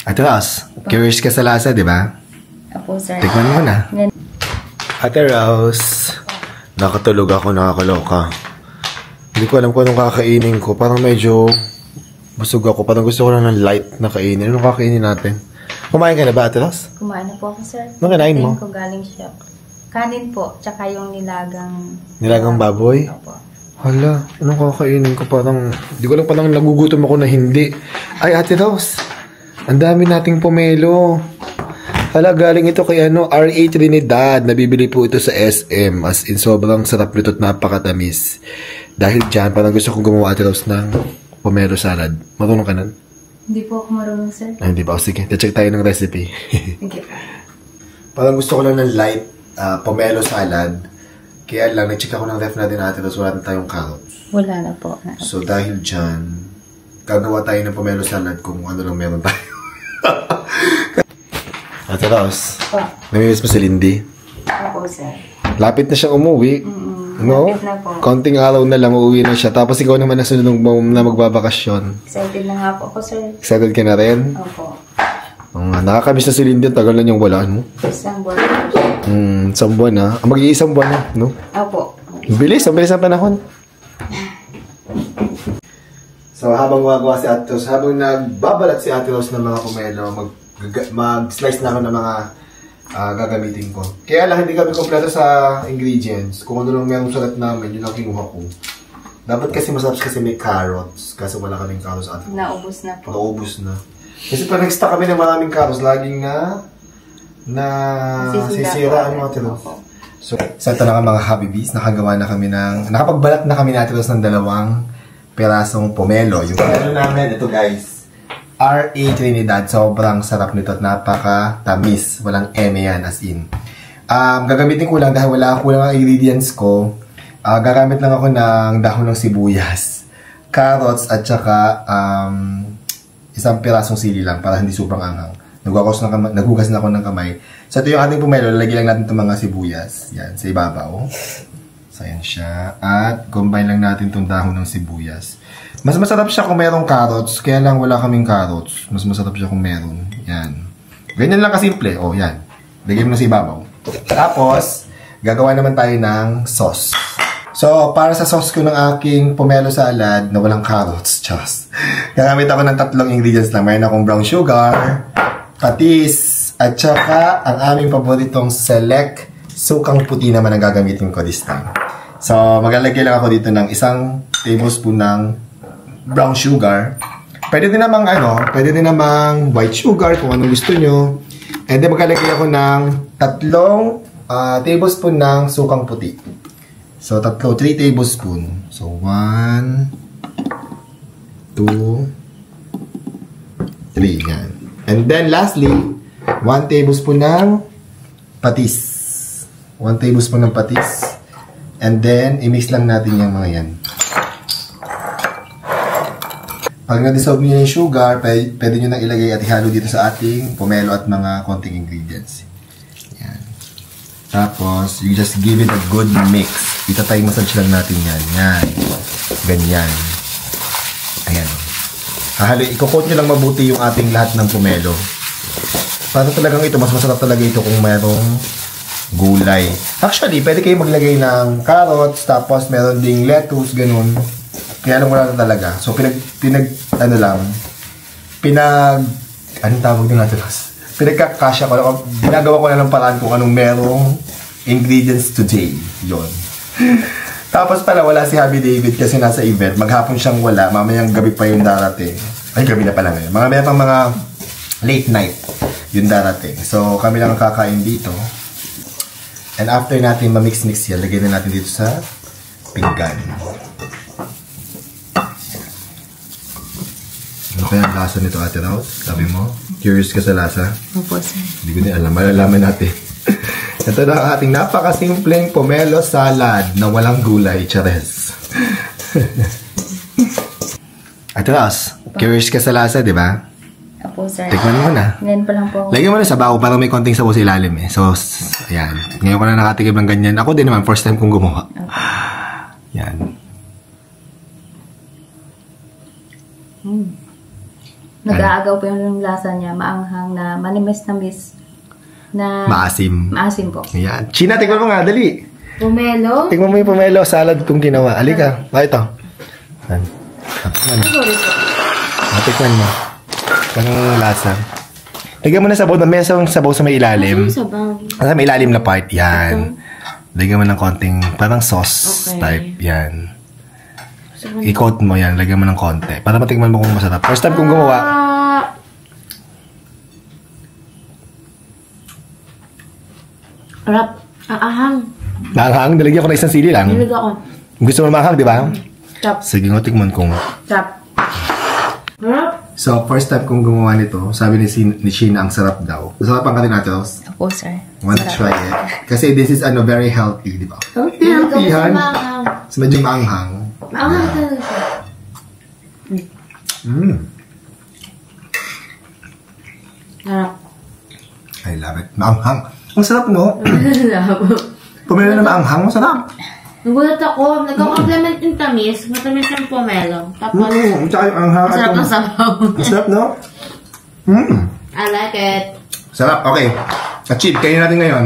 Ate Rose, curious ka sa lasa, di ba? Apo, sir. Tikman mo na. Ate Rose, nakatulog ako, nakakaloka. Hindi ko alam kung anong kakainin ko. Parang medyo busog ako. Parang gusto ko lang ng light na kainin. Anong kakainin natin? Kumain ka na ba, Ate Rose? Kumain na po ako, sir. Anong kinain mo? Ko galing siya. Kanin po, tsaka yung nilagang... Nilagang baboy? Opo. Hala, anong kakainin ko? Parang, di ko lang parang nagugutom ako na hindi. Ay, Ate Rose, ang dami nating pomelo. Hala, galing ito kay R.A. Trinidad. Nabibili po ito sa SM. As in, sobrang sarap nito at napakatamis. Dahil dyan, parang gusto kong gumawa, Ate Rose, ng pomelo salad. Marunong ka nun? Hindi po ako marunong, sir. Ay, hindi ba? O, sige, check tayo ng recipe. Sige. Parang gusto ko lang ng light pomelo salad. Kaya lang, nag-check ako ng ref natin, Ate Rose, wala na tayong carrots. Wala na po. So, dahil dyan, gagawa tayo ng pomelo salad kung ano lang meron tayo. Ate Rose, namimiss mo si Lindy? Opo, sir. Lapit na siyang umuwi. No? Lapit na po. Konting araw na lang, uuwi na siya. Tapos ikaw naman na sunod na magbabakasyon. Excited na nga po ako, sir. Excited ka na rin? Opo. Nakakamiss na si Lindy. Tagal na niyang wala, no? Isang buwan po, sir. Isang buwan na. Mag-iisang buwan na, no? Opo. Ang bilis ng panahon. So, habang gumagawa si Ate Rose, habang nagbabalat si Ate Rose ng mga pomelo, mag-slice na ako ng mga gagamitin ko. Kaya lang, hindi kami kompleto sa ingredients. Kung ano lang merong salat namin, yun ang kinuha ko. Dapat kasi masarap kasi may carrots. Kasi wala kaming carrots, Ate Rose. Naubos na po. Naubos na. Kasi pag nag-stock kami ng maraming carrots, laging sisira ang Ate Rose. So ito na nga mga Habibis, nakapagbalat na kami natin ng 2 perasong pomelo. Yung pomelo namin, ito guys, R.A. Trinidad, sobrang sarap nito at napaka-tamis. Walang eme yan, as in. Gagamitin ko lang dahil wala ako ang ingredients ko. Gagamit lang ako ng dahon ng sibuyas, carrots, at saka isang pirasong sili lang para hindi sobrang anghang. Naghugas na ako ng kamay. So, ito yung ating pomelo. Lalagyan lang natin itong mga sibuyas. Yan, sa ibabaw. So, yan siya. At, combine lang natin itong dahon ng sibuyas. Mas masarap siya kung merong carrots. Kaya lang wala kaming carrots. Mas masarap siya kung meron. Yan. Ganyan lang kasimple. O, yan. Lagyan mo na sa ibabaw. Tapos, gagawa naman tayo ng sauce. So, para sa sauce ko ng aking pomelo salad na walang carrots, just. Gagamit ako ng 3 ingredients lang. Mayroon akong brown sugar, patis, at saka ang aming paboritong select sukang puti naman ang gagamitin ko this time. So, maglalagay lang ako dito ng 1 tablespoon ng brown sugar. Pwede din namang white sugar kung anong gusto nyo. And then, maglalagay ako ng 3 tablespoon ng sukang puti. So, 3 tablespoon. So, 1, 2, 3. Yan. And then, lastly, 1 tablespoon ng patis. 1 tablespoon ng patis. And then, i-mix lang natin yung mga yan. Pag na-dissolve nyo yung sugar, pwede nyo nang ilagay at ihalo dito sa ating pomelo at mga konting ingredients. Yan. Tapos, you just give it a good mix. Itatay massage lang natin yan. Yan. Ganyan. Ayan. Ikukot nyo lang mabuti yung ating lahat ng pomelo. Para talagang ito, mas masarap talaga ito kung mayroong gulay. Actually, pwede kayo maglagay ng carrots, tapos meron ding lettuce, ganun. Kaya lang wala na talaga. So, anong tawag din natin? Pinagkakasya ko. Ginagawa ko na ng paraan kung anong merong ingredients today. Yun. Tapos pala, wala si Happy David kasi nasa event. Maghapon siyang wala. Mamayang gabi pa yung darating. Ay, gabi na pala ngayon. Mga late night yung darating. So, kami lang ang kakain dito. And after natin ma-mix-mix yan, lagyan na natin dito sa pinggan. Ano kaya ang lasa nito, Ate Rose? Sabi mo? Curious ka sa lasa? Opo, sir. Hindi ko din alam. Malalaman natin. Ito na ang ating napakasimpleng pomelo salad na walang gulay. Chares. Ate Rose, curious ka sa lasa, di ba? Opo, sir. Tikman mo na. Ngayon pa lang po ako. Lagyan mo na sa bago para may konting sabaw sa ilalim eh. So, ayan. Ngayon ko na nakatikim ng ganyan. Ako din naman, first time kong gumawa. Okay. Yan. Nag-aagaw po yung lasa niya. Maanghang na manimis-namis. Na Maasim. Maasim po. Ayan. China, tikman mo nga, dali. Pomelo. Tikman mo yung pomelo salad kong ginawa. Alika. Ito. Ayan. Tikman mo. Tikman mo. Anong lasa? Lagyan mo na sabaw. May sabaw sa may ilalim. Sabaw. Sa may ilalim na part. Yan. Lagyan mo ng konting parang sauce type. Yan. I-coat mo yan. Lagyan mo ng konti. Para matikman mo kung masarap. First time kong gumawa. Harap. Ahang. Maanghang. Nalagyan ko na isang sili lang. Nilagyan ko. Gusto mo maanghang, di ba? Chop. Sige nga, tikman ko. Chop. Harap. So, first time kong gumawa nito, sabi ni Sheena, ang sarap daw. Masarap ang katinatios. Opo, sir. Want to try it? Kasi this is very healthy, di ba? Healthy yan. So, medyo maanghang. Maanghang talaga siya. Harap. I love it. Maanghang. Ang sarap, no? Pomelo na maanghang, masarap. Nagulat ako, nagka-complement yung tamis, matamis yung pomelo. Tapos, Tsaka yung anghang. masarap ang sabaw. Masarap, no? I like it. Sarap. Okay. Achieve. Kainin natin ngayon.